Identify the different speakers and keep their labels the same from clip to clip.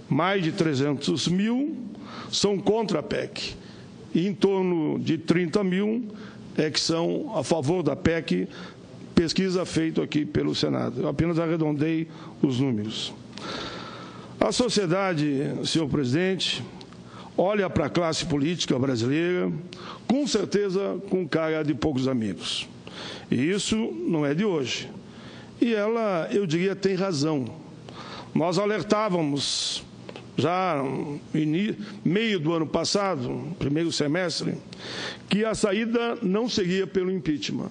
Speaker 1: Mais de 300 mil são contra a PEC. E em torno de 30 mil que são a favor da PEC, pesquisa feita aqui pelo Senado. Eu apenas arredondei os números. A sociedade, senhor presidente, olha para a classe política brasileira, com certeza com cara de poucos amigos. E isso não é de hoje. E ela, eu diria, tem razão. Nós alertávamos, já em meio do ano passado, primeiro semestre, que a saída não seria pelo impeachment.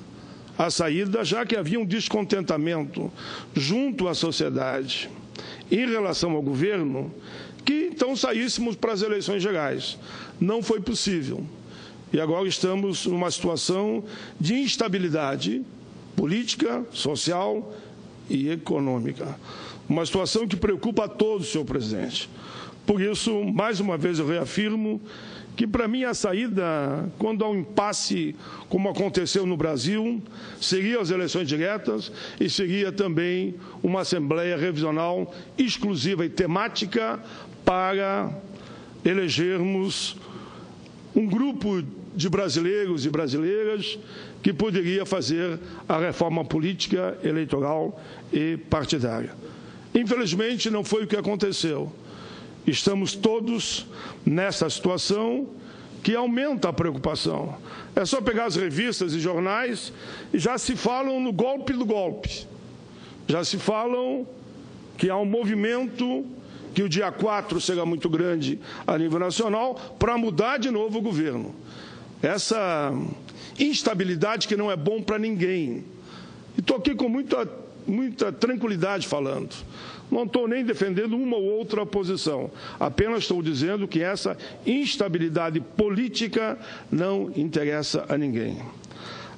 Speaker 1: A saída, já que havia um descontentamento junto à sociedade em relação ao governo, que então saíssemos para as eleições gerais. Não foi possível. E agora estamos numa situação de instabilidade política, social e econômica. Uma situação que preocupa a todos, senhor presidente. Por isso, mais uma vez, eu reafirmo que, para mim, a saída, quando há um impasse, como aconteceu no Brasil, seria as eleições diretas e seria também uma Assembleia Revisional exclusiva e temática para elegermos um grupo de brasileiros e brasileiras que poderia fazer a reforma política, eleitoral e partidária. Infelizmente, não foi o que aconteceu. Estamos todos nessa situação que aumenta a preocupação. É só pegar as revistas e jornais e já se falam no golpe do golpe. Já se falam que há um movimento, que o dia 4 será muito grande a nível nacional, para mudar de novo o governo. Essa instabilidade que não é bom para ninguém. E estou aqui com muita tranquilidade falando. Não estou nem defendendo uma ou outra posição. Apenas estou dizendo que essa instabilidade política não interessa a ninguém.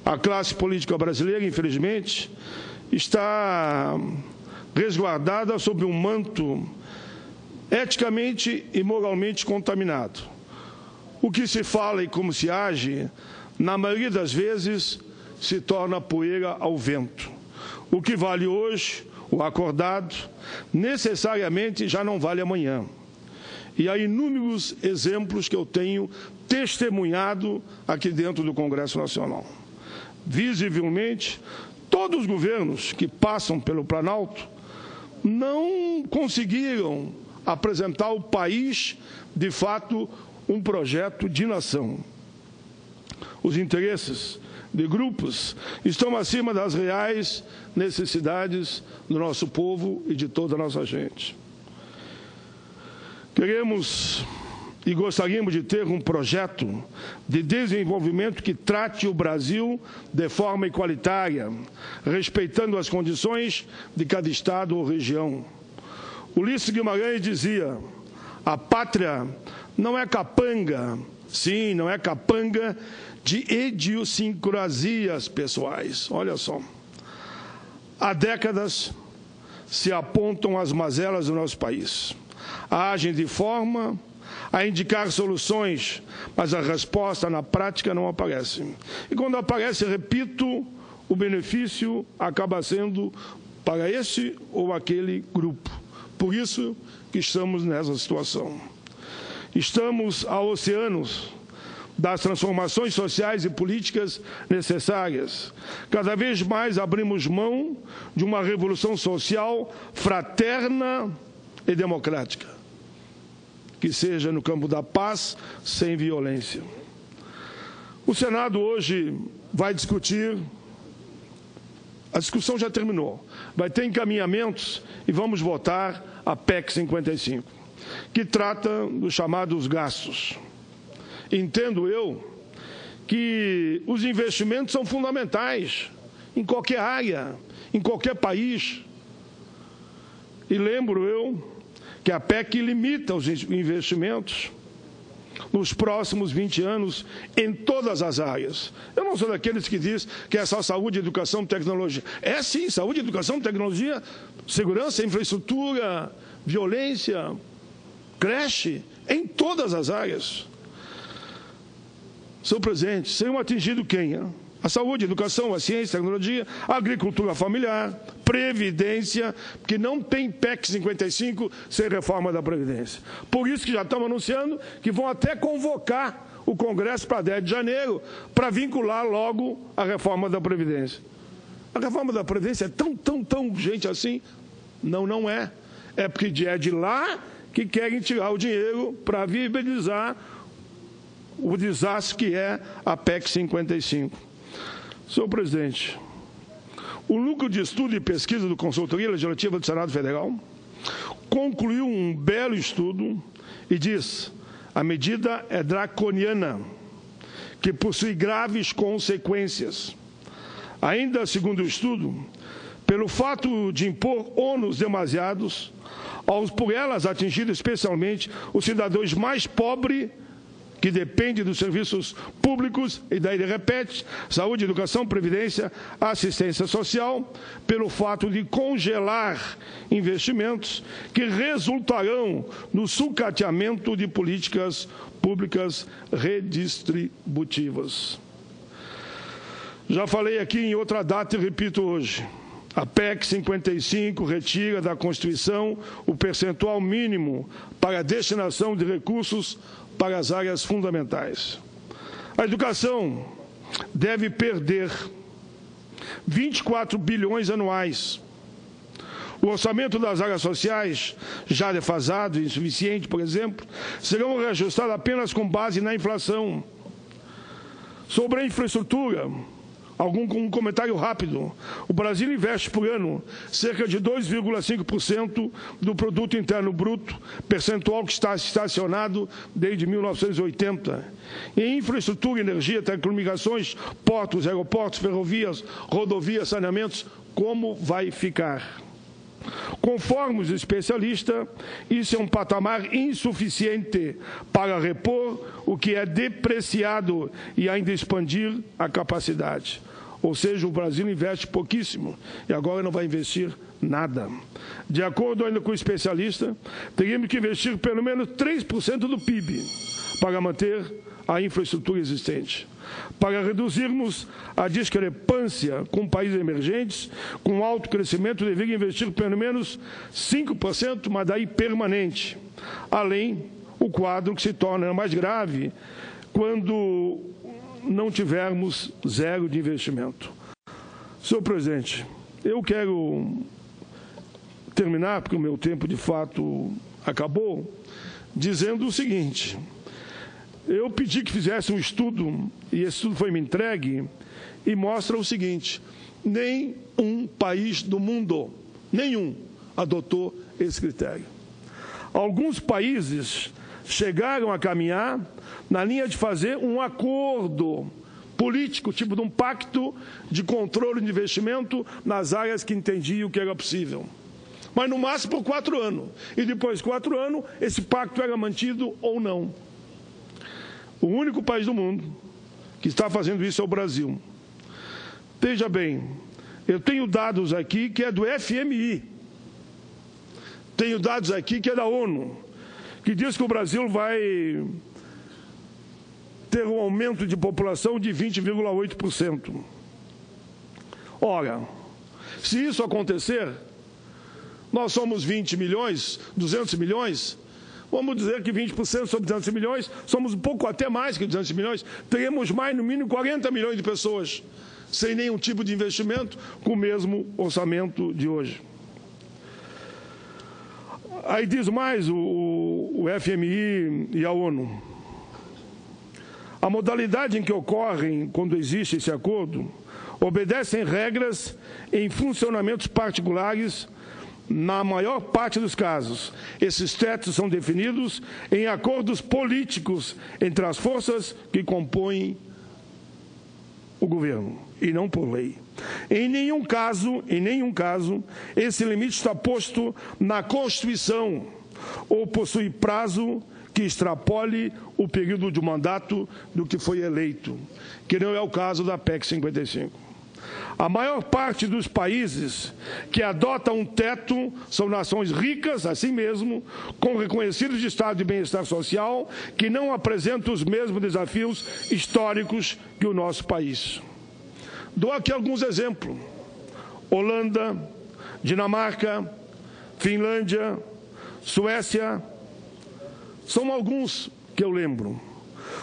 Speaker 1: A classe política brasileira, infelizmente, está resguardada sob um manto eticamente e moralmente contaminado. O que se fala e como se age, na maioria das vezes, se torna poeira ao vento. O que vale hoje, o acordado, necessariamente já não vale amanhã. E há inúmeros exemplos que eu tenho testemunhado aqui dentro do Congresso Nacional. Visivelmente, todos os governos que passam pelo Planalto não conseguiram apresentar ao país, de fato, um projeto de nação. Os interesses de grupos estão acima das reais necessidades do nosso povo e de toda a nossa gente. Queremos e gostaríamos de ter um projeto de desenvolvimento que trate o Brasil de forma igualitária, respeitando as condições de cada estado ou região. Ulisses Guimarães dizia: a pátria não é capanga, sim, não é capanga de idiosincrasias pessoais. Olha só. Há décadas se apontam as mazelas do nosso país. Agem de forma a indicar soluções, mas a resposta na prática não aparece. E quando aparece, repito, o benefício acaba sendo para esse ou aquele grupo. Por isso que estamos nessa situação. Estamos a oceanos das transformações sociais e políticas necessárias. Cada vez mais abrimos mão de uma revolução social fraterna e democrática, que seja no campo da paz, sem violência. O Senado hoje vai discutir, a discussão já terminou, vai ter encaminhamentos e vamos votar a PEC 55, que trata dos chamados gastos. Entendo eu que os investimentos são fundamentais em qualquer área, em qualquer país. E lembro eu que a PEC limita os investimentos nos próximos 20 anos em todas as áreas. Eu não sou daqueles que diz que é só saúde, educação, tecnologia. É sim, saúde, educação, tecnologia, segurança, infraestrutura, violência, creche, em todas as áreas. Senhor presidente, seriam atingidos quem? A saúde, a educação, a ciência, a tecnologia, a agricultura familiar, previdência, que não tem PEC 55 sem reforma da Previdência. Por isso que já estamos anunciando que vão até convocar o Congresso para 10 de janeiro para vincular logo a reforma da Previdência. A reforma da Previdência é tão urgente assim? Não, não é. É porque é de lá que querem tirar o dinheiro para viabilizar o desastre que é a PEC 55. Senhor presidente, o Núcleo de Estudo e Pesquisa do Consultoria Legislativa do Senado Federal concluiu um belo estudo e diz: a medida é draconiana, que possui graves consequências. Ainda segundo o estudo, pelo fato de impor ônus demasiados, por elas atingir especialmente os cidadãos mais pobres, que dependem dos serviços públicos, e daí ele repete, saúde, educação, previdência, assistência social, pelo fato de congelar investimentos que resultarão no sucateamento de políticas públicas redistributivas. Já falei aqui em outra data e repito hoje. A PEC 55 retira da Constituição o percentual mínimo para a destinação de recursos para as áreas fundamentais. A educação deve perder 24 bilhões anuais. O orçamento das áreas sociais, já defasado e insuficiente, por exemplo, serão reajustados apenas com base na inflação. Sobre a infraestrutura, um comentário rápido. O Brasil investe por ano cerca de 2,5% do produto interno bruto, percentual que está estacionado desde 1980. Em infraestrutura, energia, telecomunicações, portos, aeroportos, ferrovias, rodovias, saneamentos, como vai ficar? Conforme os especialistas, isso é um patamar insuficiente para repor o que é depreciado e ainda expandir a capacidade. Ou seja, o Brasil investe pouquíssimo e agora não vai investir nada. De acordo ainda com o especialista, teríamos que investir pelo menos 3% do PIB para manter a infraestrutura existente. Para reduzirmos a discrepância com países emergentes, com alto crescimento, deveria investir pelo menos 5%, mas daí permanente. Além, o quadro que se torna mais grave quando não tivermos zero de investimento. Senhor presidente, eu quero terminar, porque o meu tempo de fato acabou, dizendo o seguinte: eu pedi que fizesse um estudo, e esse estudo foi me entregue, e mostra o seguinte: nenhum país do mundo, nenhum, adotou esse critério. Alguns países chegaram a caminhar na linha de fazer um acordo político, tipo de um pacto de controle de investimento nas áreas que entendiam que era possível. Mas no máximo por 4 anos. E depois de 4 anos, esse pacto era mantido ou não. O único país do mundo que está fazendo isso é o Brasil. Veja bem, eu tenho dados aqui que é do FMI. Tenho dados aqui que é da ONU, que diz que o Brasil vai ter um aumento de população de 20,8%. Ora, se isso acontecer, nós somos 20 milhões, 200 milhões, vamos dizer que 20% sobre 200 milhões, somos um pouco até mais que 200 milhões, teremos mais, no mínimo, 40 milhões de pessoas, sem nenhum tipo de investimento, com o mesmo orçamento de hoje. Aí diz mais o FMI e a ONU. A modalidade em que ocorrem, quando existe esse acordo, obedecem regras em funcionamentos particulares na maior parte dos casos. Esses tetos são definidos em acordos políticos entre as forças que compõem o governo, e não por lei. Em nenhum caso, esse limite está posto na Constituição ou possui prazo que extrapole o período de mandato do que foi eleito, que não é o caso da PEC 55. A maior parte dos países que adotam um teto são nações ricas, assim mesmo, com reconhecidos de estado de bem-estar social, que não apresentam os mesmos desafios históricos que o nosso país. Dou aqui alguns exemplos. Holanda, Dinamarca, Finlândia, Suécia, são alguns que eu lembro.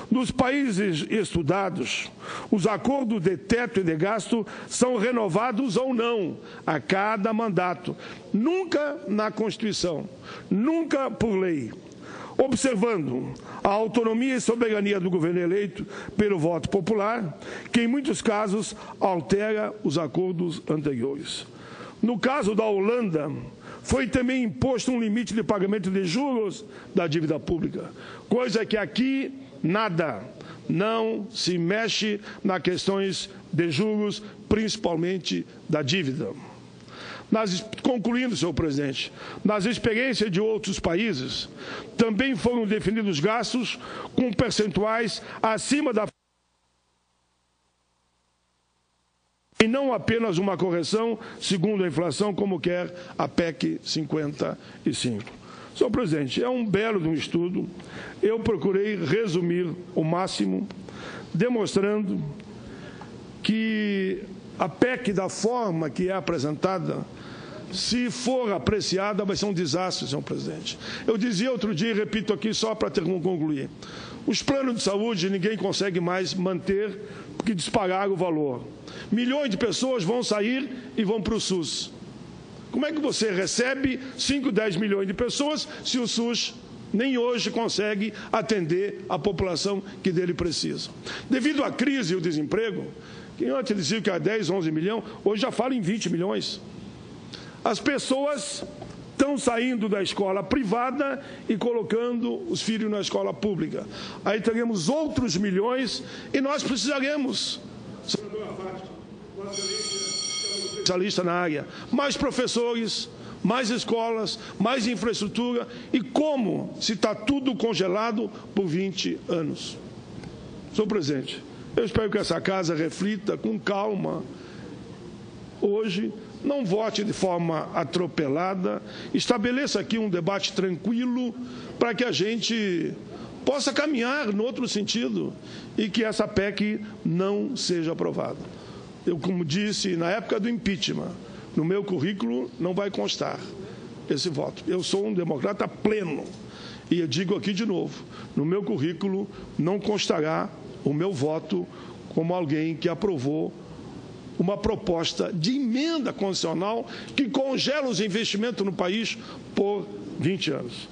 Speaker 1: Nos países estudados, os acordos de teto e de gasto são renovados ou não a cada mandato, nunca na Constituição, nunca por lei, observando a autonomia e soberania do governo eleito pelo voto popular, que em muitos casos altera os acordos anteriores. No caso da Holanda, foi também imposto um limite de pagamento de juros da dívida pública, coisa que aqui nada, não se mexe nas questões de juros, principalmente da dívida. Concluindo, senhor presidente, nas experiências de outros países, também foram definidos gastos com percentuais acima da e não apenas uma correção segundo a inflação, como quer a PEC 55. Senhor presidente, é um belo de um estudo. Eu procurei resumir o máximo, demonstrando que a PEC, da forma que é apresentada, se for apreciada, vai ser um desastre, senhor presidente. Eu dizia outro dia, e repito aqui só para concluir, os planos de saúde ninguém consegue mais manter porque dispararam o valor. Milhões de pessoas vão sair e vão para o SUS. Como é que você recebe 5, 10 milhões de pessoas se o SUS nem hoje consegue atender a população que dele precisa? Devido à crise e o desemprego, que antes dizia que era 10, 11 milhões, hoje já fala em 20 milhões. As pessoas estão saindo da escola privada e colocando os filhos na escola pública. Aí teremos outros milhões e nós precisaremos, senadora Fátima, especialista na área, mais professores, mais escolas, mais infraestrutura. E como se está tudo congelado por 20 anos? Senhor presidente, eu espero que essa casa reflita com calma hoje, não vote de forma atropelada, estabeleça aqui um debate tranquilo para que a gente possa caminhar no outro sentido e que essa PEC não seja aprovada. Eu, como disse, na época do impeachment, no meu currículo não vai constar esse voto. Eu sou um democrata pleno e eu digo aqui de novo, no meu currículo não constará o meu voto como alguém que aprovou uma proposta de emenda constitucional que congela os investimentos no país por 20 anos.